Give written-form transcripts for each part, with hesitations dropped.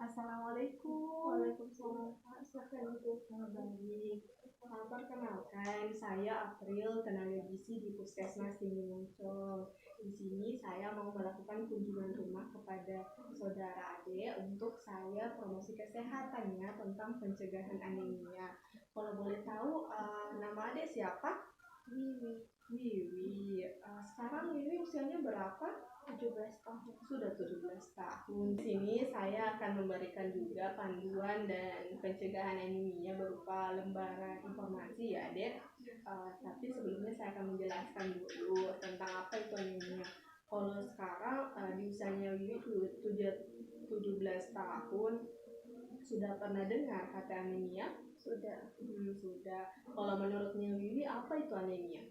Assalamualaikum. Waalaikumsalam. Silakan Ibu. Baik. Perkenalkan, saya April, tenaga gizi di Puskesmas Tinggi Muncul. Di sini saya mau melakukan kunjungan rumah kepada saudara Ade untuk saya promosi kesehatannya tentang pencegahan anemia. Kalau boleh tahu, nama Ade siapa? Wiwi, Wiwi. Sekarang Wiwi usianya berapa? 17 tahun. Sudah 17 tahun. Di sini saya akan memberikan juga panduan dan pencegahan anemia berupa lembaran informasi ya, Dek. Tapi sebelumnya saya akan menjelaskan dulu tentang apa itu anemia. Kalau sekarang di usianya Wiwi 17 tahun, sudah pernah dengar kata anemia? Sudah. Sudah. Kalau menurutnya Wiwi, apa itu anemia?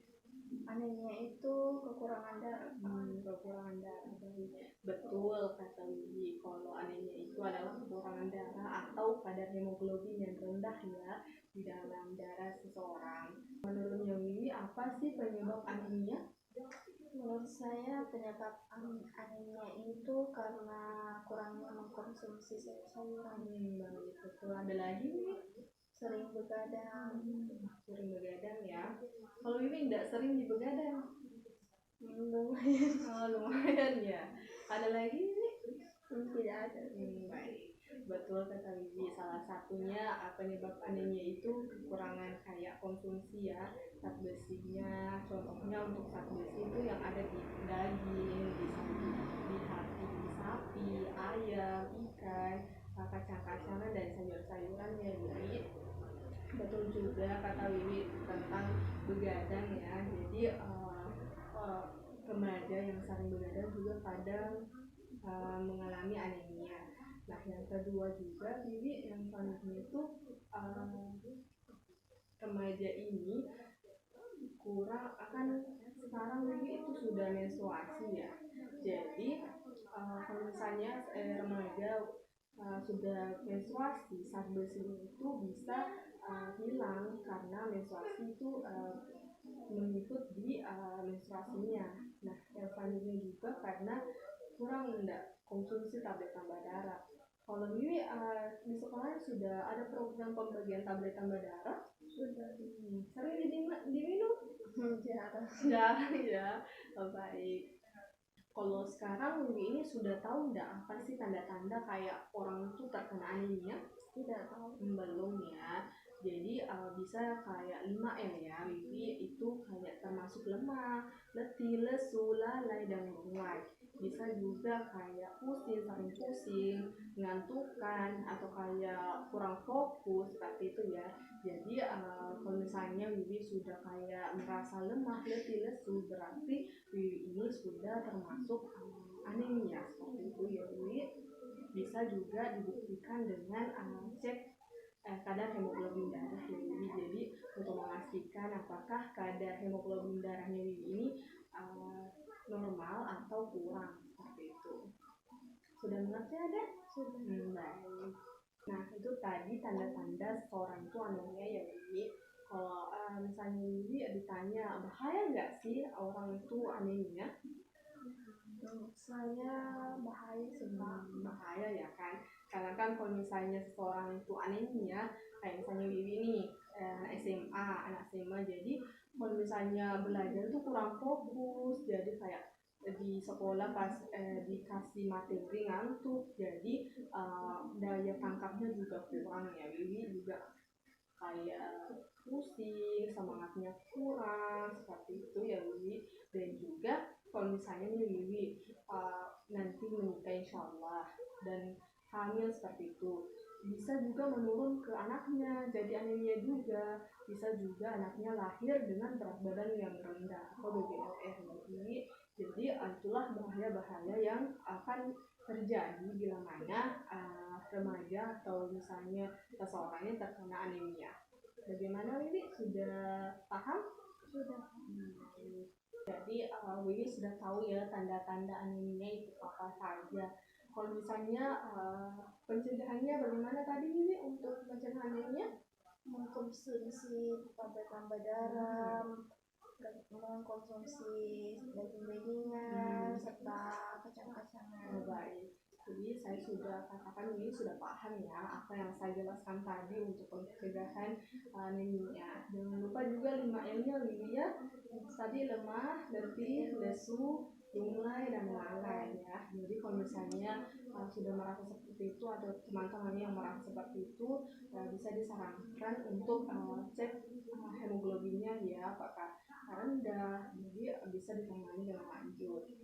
Anemia itu kekurangan darah. Kekurangan darah. Betul kata Wiwi, kalau anemia itu adalah kekurangan darah atau kadar hemoglobin yang rendah ya di dalam darah seseorang. Menurutnya Wiwi, apa sih penyebab anemia? Menurut saya penyebab anemia itu karena kurangnya mengkonsumsi sayur-sayuran. Baik, betul. Ada lagi Wiwi? Sering begadang. Sering begadang ya. Kalau Wiwi tidak sering begadang? Lumayan. Lumayan ya. Ada lagi Wiwi? Tidak ada. Baik, betul kata Wiwi. Salah satunya penyebab anemia itu kekurangan kayak konsumsi ya, zat besinya. Contohnya untuk zat besi itu yang ada di daging, di sapi, ayam, ikan, kacang-kacangan dan sayur-sayuran ya Wiwi. Betul juga kata Wiwi tentang begadang ya. Jadi remaja yang sering begadang juga kadang mengalami anemia. Nah, yang kedua juga Wiwi, yang selanjutnya itu remaja ini kurang akan sekarang Wiwi itu sudah menstruasi ya. Jadi kalau misalnya remaja sudah menstruasi, zat besinya itu bisa hilang karena menstruasi itu mengikut di menstruasinya. Nah, yang selanjutnya juga karena kurang konsumsi tablet tambah darah. Kalau Wiwi di sekolah sudah ada program pembagian tablet tambah darah? Sudah. Sering diminum? Jarang ya. Baik. Kalau sekarang Wiwi ini sudah tahu enggak apa sih tanda-tanda kayak orang itu terkena anemia? Tidak tahu. Belum ya. Jadi bisa kayak 5M ya. Wiwi itu kayak termasuk lemah, letih, lesu, lalai, dan mual. Bisa juga kayak sering pusing, ngantukan, atau kayak kurang fokus seperti itu ya. Jadi kalau misalnya Wiwi sudah kayak merasa lemah, letih, lesu, berarti Wiwi ini sudah termasuk anemia seperti itu ya Wiwi. Bisa juga dibuktikan dengan cek kadar hemoglobin darah ya Wiwi. Jadi untuk memastikan apakah kadar hemoglobin darahnya Wiwi ini normal atau kurang seperti itu. Sudah mengerti ada? Sudah. Baik. Nah, itu tadi tanda-tanda seorang itu anemia ya Wiwi. Kalau misalnya Wiwi ditanya bahaya nggak sih orang itu anemia? Menurut saya bahaya sih Pak. Bahaya ya kan, karena kan kalau misalnya seseorang itu anemia, kayak misalnya Wiwi nih anak SMA, jadi kalau misalnya belajar itu kurang fokus, jadi kayak di sekolah pas dikasih materi ngantuk, jadi daya tangkapnya juga kurang ya Wiwi, juga kayak pusing, semangatnya kurang seperti itu ya Wiwi. Dan juga kalau misalnya nih Wiwi nanti menikah insya Allah dan hamil seperti itu, bisa juga menurun ke anaknya jadi anemia juga. Bisa juga anaknya lahir dengan berat badan yang rendah atau BBLR Wiwi. Jadi itulah bahaya-bahaya yang akan terjadi bila mana remaja atau misalnya seseorang ini terkena anemia. Bagaimana Wiwi? Sudah paham? Sudah. Jadi Wiwi sudah tahu ya tanda-tanda anemia itu apa saja. Kalau misalnya pencegahannya bagaimana tadi Wiwi untuk mencegah anemia? Mengkonsumsi tablet tambah darah, mengkonsumsi daging-dagingan serta merancang pasangan. Oh, baik. Jadi saya sudah katakan ini sudah paham ya apa yang saya jelaskan tadi untuk pencegahan anemia. Jangan lupa juga 5 M-nya ya. Tadi lemah, letih, lesu, lunglai, dan melalai ya. Jadi kalau misalnya sudah merasa seperti itu atau teman-teman yang merasa seperti itu bisa disarankan untuk cek hemoglobinnya ya, apakah rendah, jadi bisa ditangani dengan lanjut.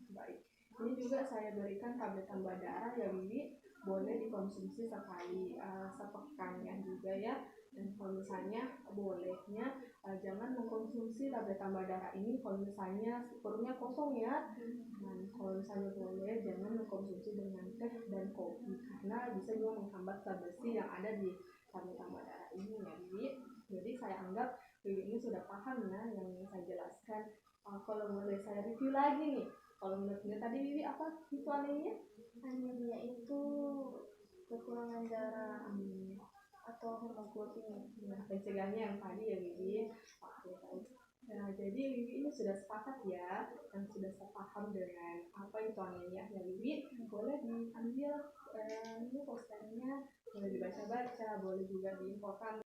Baik. Ini juga saya berikan tablet tambah darah ya Wiwi, boleh dikonsumsi sekali sepekan ya juga ya. Dan kalau misalnya bolehnya jangan mengkonsumsi tablet tambah darah ini kalau misalnya perutnya kosong ya. Dan kalau misalnya boleh jangan mengkonsumsi dengan teh dan kopi karena bisa juga menghambat zat besi yang ada di tablet tambah darah ini ya Wiwi. Jadi saya anggap Wiwi ini sudah paham ya yang saya jelaskan. Kalau boleh saya review lagi nih. Kalau menurutnya tadi Wiwi apa itu anemia? Anemia itu kekurangan darah atau hemoglobin. Nah, pencegahannya yang tadi ya Wiwi. Oke, baik. Nah, jadi Wiwi ini sudah sepakat ya dan sudah sepaham dengan apa itu anemia ya Wiwi. Boleh diambil ini posternya, boleh dibaca-baca, boleh juga diinfokan